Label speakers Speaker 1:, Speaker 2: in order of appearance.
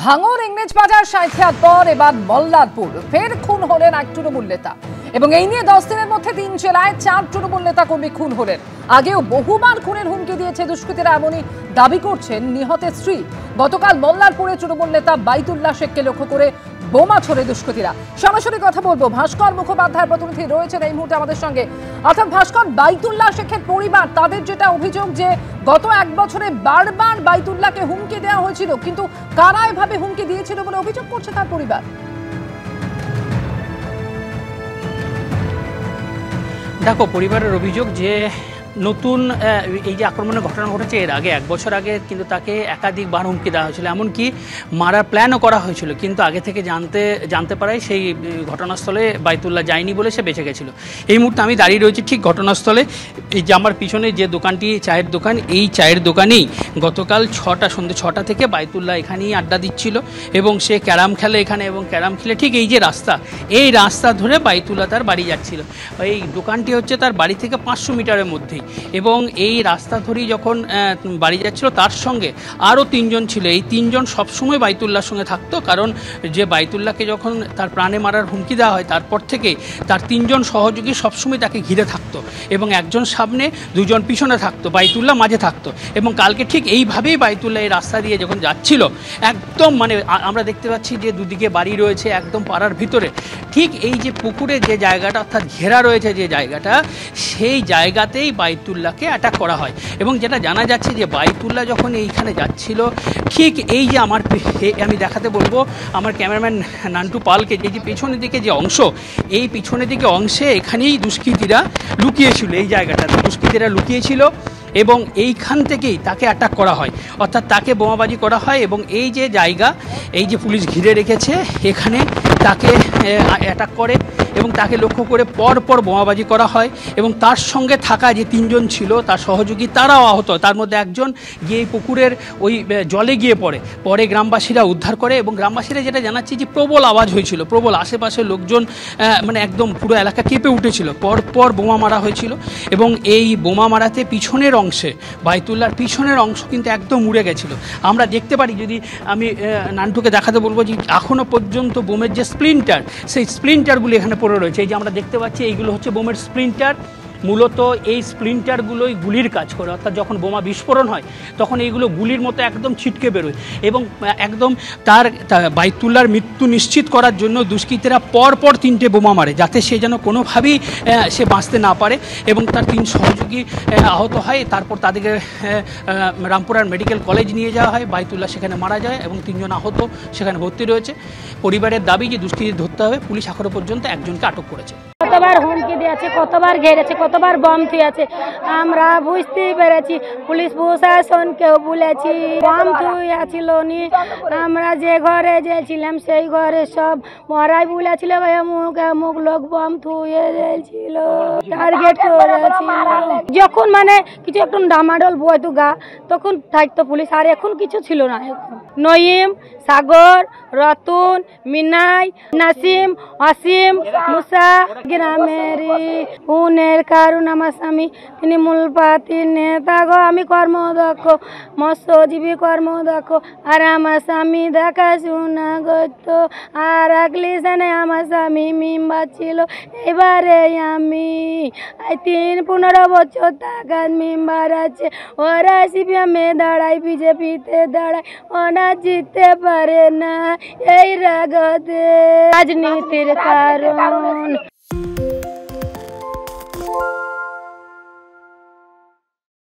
Speaker 1: ভাঙর ইংরেজ বাজার সাঁইথিয়ার পর এবার মল্লারপুর ফের খুন হলেন এক তৃণমূল নেতা এবং এই নিয়ে 10 দিনের মধ্যে 3 জেলায় 4 তৃণমূল নেতা কর্মী খুন হলেন। আগেও বহুবার খুনের হুমকি দিয়েছে দুষ্কৃতীরা, এমনই দাবি করছেন নিহতের স্ত্রী। গতকাল মল্লারপুরে তৃণমূল নেতা বাইতুল্লাহ শেখকে লক্ষ্য করে বোমা ছোড়ে দুষ্কৃতীরা। সরাসরি কথা বলবো ভাস্কর মুখোপাধ্যায়ের প্রতিনিধি রয়েছেন এই মুহূর্তে আমাদের সঙ্গে। অর্থাৎ ভাস্কর, বাইতুল্লাহ শেখের পরিবার তাদের যেটা অভিযোগ যে গত 1 বছরে বারবার বাইতুল্লাহকে হুমকি দেওয়া হয়েছিল, কিন্তু কারা এভাবে হুমকি দিয়েছিল বলে অভিযোগ করছে তার পরিবার।
Speaker 2: দেখো, পরিবারের অভিযোগ যে নতুন এই যে আক্রমণের ঘটনা ঘটেছে এর আগে 1 বছর আগে কিন্তু তাকে একাধিকবার হুমকি দেওয়া হয়েছিল, এমনকি মারার প্ল্যানও করা হয়েছিল, কিন্তু আগে থেকে জানতে পারায় সেই ঘটনাস্থলে বাইতুল্লাহ যায়নি বলে সে বেঁচে গেছিল। এই মুহূর্তে আমি দাঁড়িয়ে রয়েছি ঠিক ঘটনাস্থলে। এই যে আমার পিছনে যে দোকানটি, চায়ের দোকান, এই চায়ের দোকানেই গতকাল সন্ধ্যে 6টা থেকে বাইতুল্লাহ এখানেই আড্ডা দিচ্ছিল এবং সে ক্যারাম খেলে এখানে, এবং ক্যারাম খেলে ঠিক এই যে রাস্তা, এই রাস্তা ধরে বাইতুল্লাহ তার বাড়ি যাচ্ছিল। এই দোকানটি হচ্ছে তার বাড়ি থেকে 500 মিটারের মধ্যেই, এবং এই রাস্তা ধরেই যখন বাড়ি যাচ্ছিল তার সঙ্গে আরও 3 জন ছিল। এই 3 জন সবসময় বাইতুল্লাহর সঙ্গে থাকতো, কারণ যে বাইতুল্লাহকে যখন তার প্রাণে মারার হুমকি দেওয়া হয় তারপর থেকে তার 3 জন সহযোগী সবসময় তাকে ঘিরে থাকতো, এবং একজন সামনে 2 জন পিছনে থাকতো, বাইতুল্লাহ মাঝে থাকতো। এবং কালকে ঠিক এইভাবেই বাইতুল্লাহ এই রাস্তা দিয়ে যখন যাচ্ছিল, একদম আমরা দেখতে পাচ্ছি যে দুদিকে বাড়ি রয়েছে একদম পাড়ার ভিতরে, ঠিক এই যে পুকুরের যে জায়গাটা অর্থাৎ ঘেরা রয়েছে যে জায়গাটা, সেই জায়গাতেই বাইতুল্লাহকে অ্যাটাক করা হয়। এবং যেটা জানা যাচ্ছে যে বাইতুল্লাহ যখন এইখানে যাচ্ছিল, ঠিক এই যে আমি দেখাতে বলবো আমার ক্যামেরাম্যান নান্টু পালকে, যে পেছনের দিকে যে অংশ, এই পিছনের দিকে অংশে এখানেই দুষ্কৃতীরা লুকিয়েছিল, এই জায়গাটা দুষ্কৃতীরা লুকিয়েছিল এবং এইখান থেকেই তাকে অ্যাটাক করা হয়, অর্থাৎ তাকে বোমাবাজি করা হয়। এবং এই যে জায়গা, এই যে পুলিশ ঘিরে রেখেছে, এখানে তাকে অ্যাটাক করে এবং তাকে লক্ষ্য করে পরপর বোমাবাজি করা হয়। এবং তার সঙ্গে থাকা যে 3 জন ছিল তার সহযোগী, তারাও আহত হয়। তার মধ্যে একজন গিয়ে পুকুরের ওই জলে গিয়ে পরে গ্রামবাসীরা উদ্ধার করে, এবং গ্রামবাসীরা যেটা জানাচ্ছে যে প্রবল আওয়াজ হয়েছিল, প্রবল, আশেপাশের লোকজন একদম পুরো এলাকা কেঁপে উঠেছিল, পরপর বোমা মারা হয়েছিল। এবং এই বোমা মারাতে পিছনের অংশে, বাইতুল্লাহর পিছনের অংশ কিন্তু একদম উড়ে গেছিলো। আমরা দেখতে পারি, যদি আমি নান্টুকে দেখাতে বলবো, যে এখনও পর্যন্ত বোমের যে স্প্লিন্টার, সেই স্প্লিন্টারগুলি এখানে পড়ে রয়েছে। এই যে আমরা দেখতে পাচ্ছি এইগুলো হচ্ছে বোমের স্প্লিন্টার। মূলত এই স্প্লিন্টারগুলোই গুলির কাজ করে, অর্থাৎ যখন বোমা বিস্ফোরণ হয় তখন এইগুলো গুলির মতো একদম ছিটকে বেরোয়, এবং একদম তার বাইতুল্লাহর মৃত্যু নিশ্চিত করার জন্য দুষ্কৃতীরা পরপর 3টে বোমা মারে, যাতে সে যেন কোনোভাবেই সে বাঁচতে না পারে। এবং তার 3 সহযোগী আহত হয়। তারপর তাদেরকে রামপুরহাট মেডিকেল কলেজ নিয়ে যাওয়া হয়, বাইতুল্লাহ সেখানে মারা যায় এবং 3 জন আহত সেখানে ভর্তি রয়েছে। পরিবারের দাবি যে দুষ্কৃতী ধরতে হবে। পুলিশ এখনো পর্যন্ত একজনকে আটক করেছে।
Speaker 3: কতবার হুমকি দিয়েছে, কতবার ঘেরেছে, কতবার বম থুয়েছে, আমরা বুঝতেই পেরেছি। পুলিশ প্রশাসনকেও বলেছি, বম থুয়েছিল নি। আমরা যে ঘরে যেছিলাম সেই ঘরে সব মরাই বলেছিল, অমুক লোক বম থুয়ে দিয়েছিল, টার্গেট করেছিল। যখন কিছু একটু ডামাডোল বইতো গা, তখন থাকতো পুলিশ, আর এখন কিছু ছিল না। এখন নঈম, সাগর, রতুন, মিনাই, নাসিম, অসীম, মুসা গ্রামের খুনের কারণ আমার স্বামী, তিনি মূলপাতি নেতা গো। আমি কর্মদক্ষ, মৎস্যজীবী কর্মদক্ষ, আর আমার স্বামী দেখাশোনা করত। আর আগলিশনে আমার স্বামী মেম্বার ছিল। এবারে আমি 15 বছর টাকার মেম্বার আছে। ওরা সিপিএমে দাঁড়ায়, বিজেপিতে দাঁড়ায়, ওরা জিততে পারে না। এই রাগতে রাজনীতির কারণ।